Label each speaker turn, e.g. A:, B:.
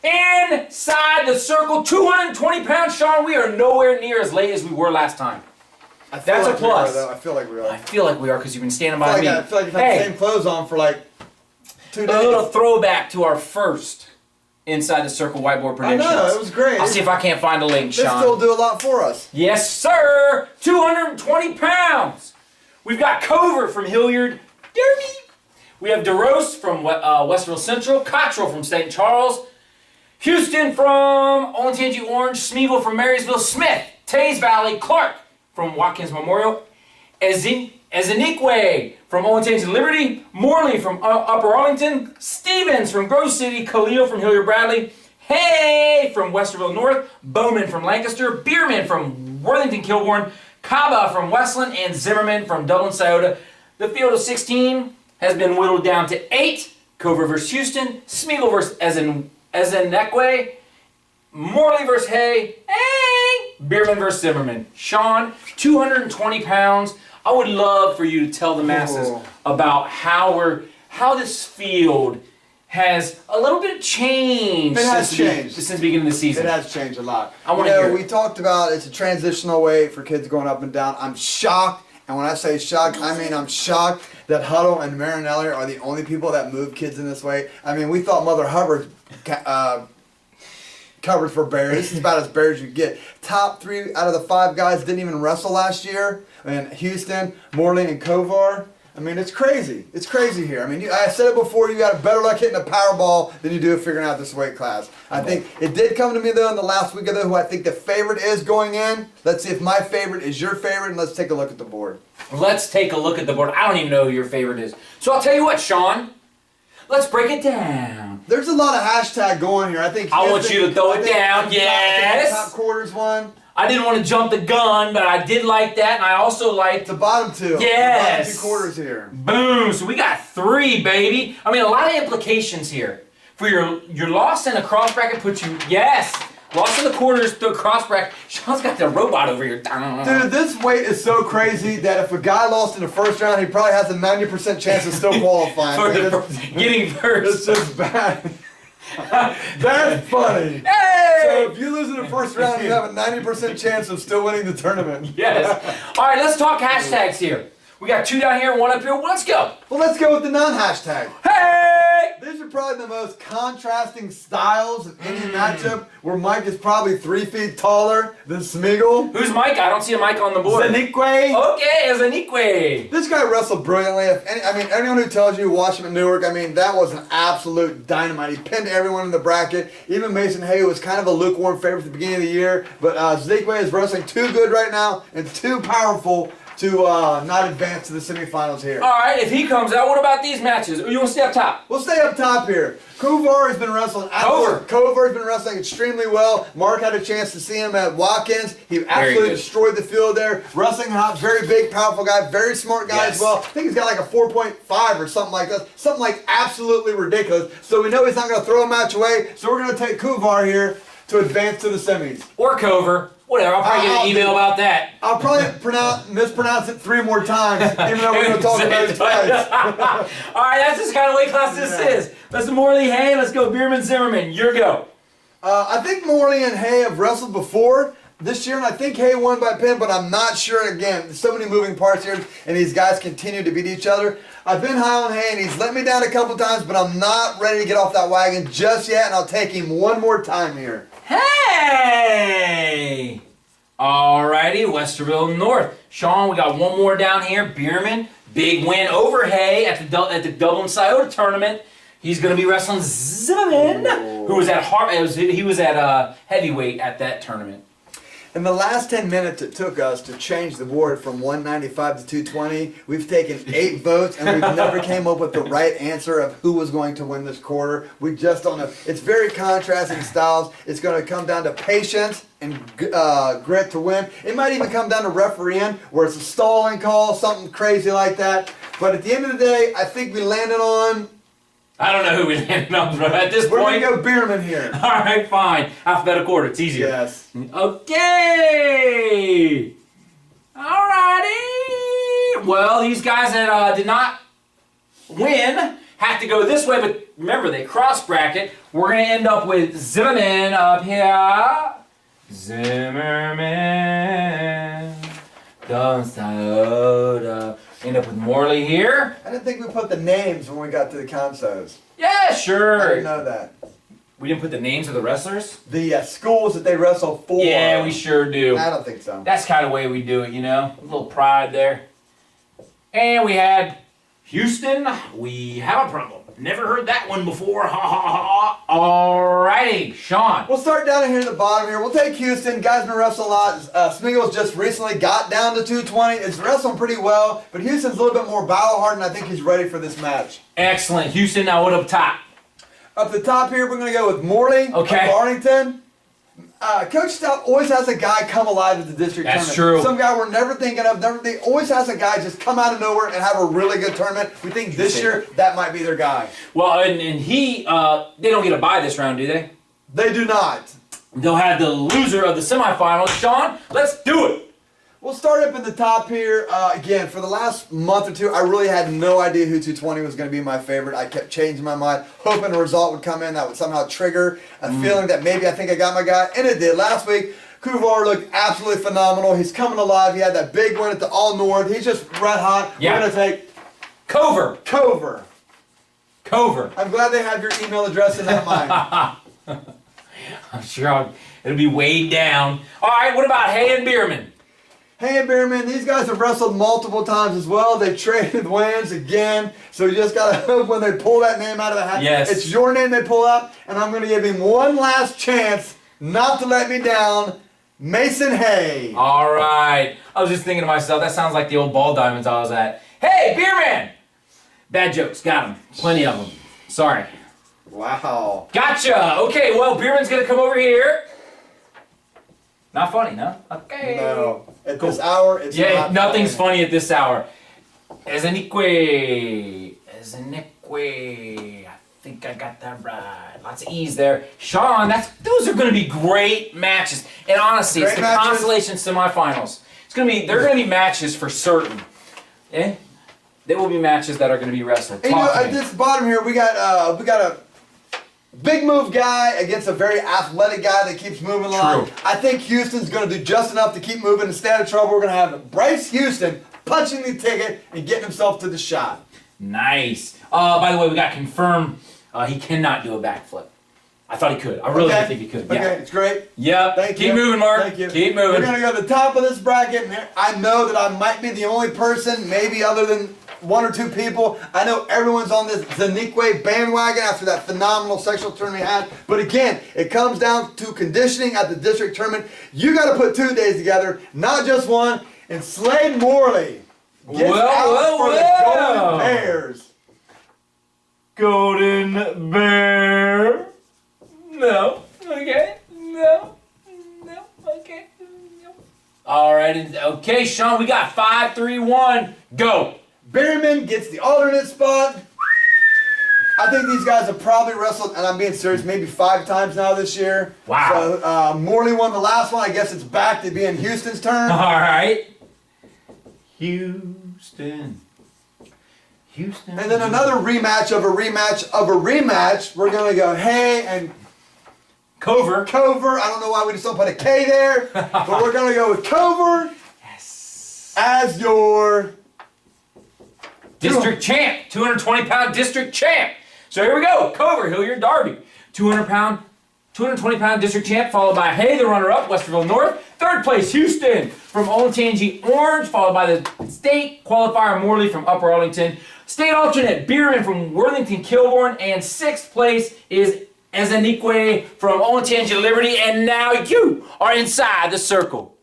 A: Inside the circle, 220 pounds, Sean. We are nowhere near as late as we were last time. That's a plus.
B: I feel like we are.
A: I feel like we are because you've been standing by me.
B: I feel like you've had the same clothes on for like 2 days.
A: A little throwback to our first Inside the Circle whiteboard predictions.
B: I know, it was great.
A: I'll see if I can't find a link,
B: This
A: Sean.
B: still do a lot for us.
A: Yes, sir. 220 pounds. We've got Covert from Hilliard, Derby. We have DeRose from Westerville Central, Cottrell from St. Charles, Houston from Olentangy Orange, Smeagol from Marysville, Smith, Tays Valley, Clark from Watkins Memorial, Ezenikwe from Olentangy Liberty, Morley from Upper Arlington, Stevens from Grove City, Khalil from Hilliard Bradley, Hay from Westerville North, Bowman from Lancaster, Bierman from Worthington Kilbourne, Kaba from Westland, and Zimmerman from Dublin Scioto. The field of 16 has been whittled down to 8. Covert versus Houston, Smeagol versus Ezenekwe, Morley versus Hay, and Bierman versus Zimmerman. Sean, 220 pounds. I would love for you to tell the masses about how this field has a little bit changed.
B: It has changed
A: since the beginning of the season.
B: It has changed a lot.
A: I want to hear.
B: We talked about it's a transitional weight for kids going up and down. I'm shocked, and when I say shocked, I mean I'm shocked that Huddle and Marinelli are the only people that move kids in this way. I mean, we thought Mother Hubbard covered for Bear. This is about as Bear as you get. Top 3 out of the 5 guys didn't even wrestle last year. And Houston, Morley, and Kovar. I mean, it's crazy. It's crazy here. I mean, I said it before, you got better luck hitting a Powerball than you do figuring out this weight class. I think it did come to me, though, in the last week of who I think the favorite is going in. Let's see if my favorite is your favorite, and let's take a look at the board.
A: Let's take a look at the board. I don't even know who your favorite is. So I'll tell you what, Sean. Let's break it down.
B: There's a lot of hashtag going here. I think
A: I want you to throw it down. Yes.
B: Top quarters one.
A: I didn't want to jump the gun, but I did like that, and I also liked
B: the bottom 2.
A: Yes.
B: The bottom 2 quarters here.
A: Boom. So we got 3, baby. I mean, a lot of implications here. For your loss in a cross bracket puts you, yes. Loss in the quarters through a cross bracket. Sean's got the robot over here.
B: Dude, this weight is so crazy that if a guy lost in the first round, he probably has a 90% chance of still qualifying.
A: Getting first.
B: It's just bad. That's funny.
A: Hey!
B: So if you lose in the first round, you have a 90% chance of still winning the tournament.
A: Yes. All right, let's talk hashtags here. We got 2 down here and 1 up here. Let's go.
B: Well, let's go with the non-hashtag.
A: Hey!
B: These are probably the most contrasting styles of any matchup, where Mike is probably 3 feet taller than Smeagol.
A: Who's Mike? I don't see a Mike on the board.
B: Ezenikwe.
A: Okay, Ezenikwe.
B: This guy wrestled brilliantly. Anyone who tells you watch him at Newark, I mean, that was an absolute dynamite. He pinned everyone in the bracket. Even Mason Hay was kind of a lukewarm favorite at the beginning of the year, but Ezenikwe is wrestling too good right now and too powerful to not advance to the semifinals here.
A: All right, if he comes out, what about these matches? Or you want to stay up top?
B: We'll stay up top here. Kovar has been wrestling. Kovar has been wrestling extremely well. Mark had a chance to see him at Watkins. He absolutely destroyed the field there. Wrestling hot, very big, powerful guy, very smart guy as well. I think he's got like a 4.5 or something like that. Something like absolutely ridiculous. So we know he's not going to throw a match away. So we're going to take Kovar here to advance to the semis.
A: Or Cover. Whatever, I'll probably get an email about that.
B: I'll probably mispronounce it 3 more times, even though we're going to talk about it twice.
A: All right, that's just kind of weight class this is. Let's Morley Hay, let's go Bierman Zimmerman. Your go.
B: I think Morley and Hay have wrestled before this year, and I think Hay won by pin, but I'm not sure. Again, there's so many moving parts here, and these guys continue to beat each other. I've been high on Hay, and he's let me down a couple times, but I'm not ready to get off that wagon just yet, and I'll take him 1 more time here.
A: Hey! Alrighty, Westerville North. Sean, we got 1 more down here. Bierman, big win over Hay at the Dublin Scioto tournament. He's going to be wrestling Zimmerman, who was at heavyweight at that tournament.
B: In the last 10 minutes it took us to change the board from 195 to 220, we've taken 8 votes and we've never came up with the right answer of who was going to win this quarter. We just don't know. It's very contrasting styles. It's going to come down to patience and grit to win. It might even come down to refereeing, where it's a stalling call, something crazy like that. But at the end of the day, I think we landed on...
A: I don't know who we landed on, bro. At this point,
B: we're going to go Bierman here.
A: All right, fine. Alphabetical order. It's easier.
B: Yes.
A: Okay. All righty. Well, these guys that did not win have to go this way, but remember, they cross bracket. We're going to end up with Zimmerman up here. Zimmerman. Don't stop. End up with Morley here.
B: I didn't think we put the names when we got to the consos.
A: Yeah,
B: I
A: sure.
B: didn't know that.
A: We didn't put the names of the wrestlers?
B: The schools that they wrestle for.
A: Yeah, we sure do.
B: I don't think so.
A: That's kind of the way we do it, you know? A little pride there. And we had Houston. We have a problem. Never heard that one before. Ha ha ha. Alrighty, Sean.
B: We'll start down here at the bottom here. We'll take Houston. Guys been wrestling a lot. Smiggles just recently got down to 220. It's wrestling pretty well, but Houston's a little bit more battle hardened. I think he's ready for this match.
A: Excellent. Houston, now what up top?
B: Up the top here, we're going to go with Morley
A: Okay.
B: of Arlington. Coach Stout always has a guy come alive at the district
A: That's
B: tournament.
A: true.
B: Some guy we're never thinking of. They always has a guy just come out of nowhere and have a really good tournament. We think this year that might be their guy.
A: Well, and he, they don't get a bye this round, do they?
B: They do not.
A: They'll have the loser of the semifinals. Sean, let's do it.
B: We'll start up at the top here. Again, for the last month or two, I really had no idea who 220 was going to be my favorite. I kept changing my mind, hoping a result would come in that would somehow trigger a feeling that maybe I think I got my guy. And it did. Last week, Kuvar looked absolutely phenomenal. He's coming alive. He had that big win at the All-North. He's just red hot.
A: Yeah.
B: We're going to take
A: Cover.
B: Cover.
A: Cover.
B: I'm glad they have your email address and not mine.
A: I'm sure it'll be weighed down. All right, what about Hay and Bierman?
B: Hey, Bearman, these guys have wrestled multiple times as well. They've traded wins again. So you just got to hope when they pull that name out of the hat.
A: Yes.
B: It's your name they pull up, and I'm going to give him one last chance not to let me down. Mason Hay.
A: All right. I was just thinking to myself, that sounds like the old ball diamonds I was at. Hey, Bierman! Bad jokes. Got them. Plenty of them. Sorry.
B: Wow.
A: Gotcha. Okay, well, Bierman's going to come over here. Not funny, no? Okay.
B: No. At this hour, it's not
A: nothing's
B: funny.
A: funny at this hour. Ezenique. I think I got that right. Lots of E's there. Sean, those are going to be great matches. And honestly, it's
B: Great
A: the
B: matches.
A: consolation semifinals. They're going to be matches for certain. Eh? There will be matches that are going to be wrestled.
B: And you know,
A: Talk to
B: at
A: me.
B: this bottom here, we got a big move guy against a very athletic guy that keeps moving along.
A: True.
B: I think Houston's going to do just enough to keep moving and stay out of trouble. We're going to have Bryce Houston punching the ticket and getting himself to the shot.
A: Nice. By the way, we got confirmed he cannot do a backflip. I thought he could. I really didn't think he could.
B: Okay,
A: Yeah.
B: it's great.
A: Yep.
B: Thank you.
A: Keep moving, Mark.
B: Thank you.
A: Keep
B: We're
A: moving.
B: going to go to the top of this bracket. And I know that I might be the only person, maybe other than one or two people. I know everyone's on this Zanique bandwagon after that phenomenal sexual tournament he had. But again, it comes down to conditioning at the district tournament. You got to put 2 days together, not just one. And Slade Morley gets out for the Golden Bears.
A: Golden Bear. No. Okay. No. No. Okay. No. All right. Okay, Sean, we got 5, 3, 1. Go.
B: Berryman gets the alternate spot. I think these guys have probably wrestled, and I'm being serious, maybe 5 times now this year.
A: Wow.
B: So Morley won the last one. I guess it's back to being Houston's turn.
A: All right. Houston. Houston.
B: And then another rematch of a rematch of a rematch. We're going to go Hay and
A: Cover.
B: Cover. I don't know why we just don't put a K there, but we're going to go with Cover
A: Yes.
B: as your
A: District champ. 220-pound district champ. So here we go. Cover, Hilliard, Darby. 220-pound district champ, followed by Hay, the runner-up, Westerville North. Third place, Houston from Olentangy Orange, followed by the state qualifier Morley from Upper Arlington. State alternate, Bierman from Worthington Kilbourne. And sixth place is Ezenique from Olentangy Liberty. And now you are inside the circle.